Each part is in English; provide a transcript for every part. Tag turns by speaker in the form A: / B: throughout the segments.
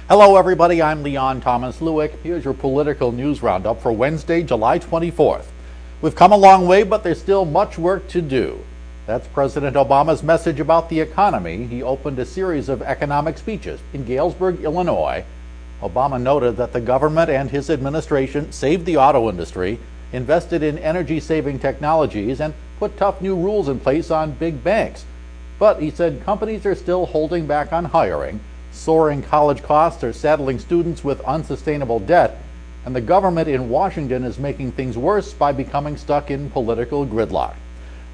A: Hello everybody, I'm Leon Thomas Lewick. Here's your political news roundup for Wednesday, July 24th. We've come a long way, but there's still much work to do. That's President Obama's message about the economy. He opened a series of economic speeches in Galesburg, Illinois. Obama noted that the government and his administration saved the auto industry, invested in energy-saving technologies, and put tough new rules in place on big banks. But he said companies are still holding back on hiring. Soaring college costs are saddling students with unsustainable debt, and the government in Washington is making things worse by becoming stuck in political gridlock.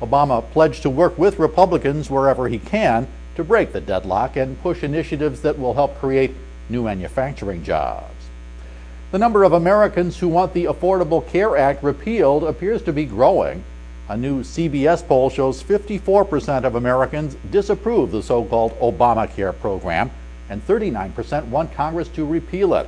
A: Obama pledged to work with Republicans wherever he can to break the deadlock and push initiatives that will help create new manufacturing jobs. The number of Americans who want the Affordable Care Act repealed appears to be growing. A new CBS poll shows 54% of Americans disapprove the so-called Obamacare program, and 39% want Congress to repeal it.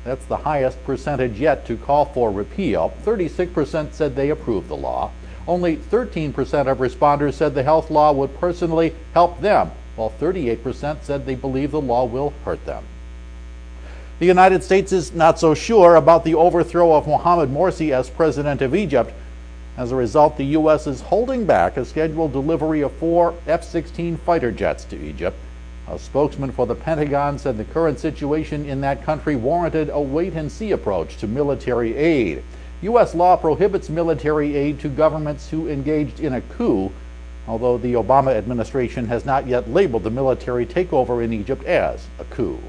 A: That's the highest percentage yet to call for repeal. 36% said they approve the law. Only 13% of responders said the health law would personally help them, while 38% said they believe the law will hurt them. The United States is not so sure about the overthrow of Mohamed Morsi as president of Egypt. As a result, the U.S. is holding back a scheduled delivery of 4 F-16 fighter jets to Egypt. A spokesman for the Pentagon said the current situation in that country warranted a wait-and-see approach to military aid. U.S. law prohibits military aid to governments who engaged in a coup, although the Obama administration has not yet labeled the military takeover in Egypt as a coup.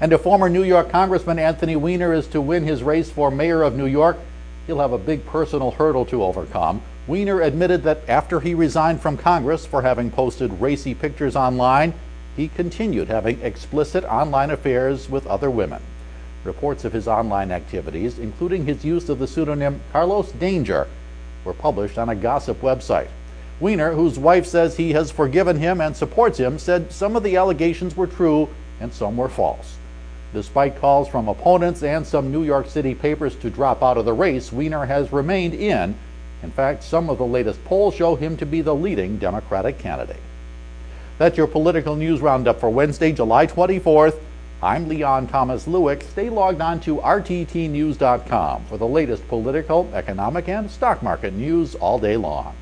A: And if former New York Congressman Anthony Weiner is to win his race for mayor of New York, he'll have a big personal hurdle to overcome. Weiner admitted that after he resigned from Congress for having posted racy pictures online, he continued having explicit online affairs with other women. Reports of his online activities, including his use of the pseudonym Carlos Danger, were published on a gossip website. Weiner, whose wife says he has forgiven him and supports him, said some of the allegations were true and some were false. Despite calls from opponents and some New York City papers to drop out of the race, Weiner has remained in. In fact, some of the latest polls show him to be the leading Democratic candidate. That's your political news roundup for Wednesday, July 24th. I'm Leon Thomas Lewick. Stay logged on to rttnews.com for the latest political, economic, and stock market news all day long.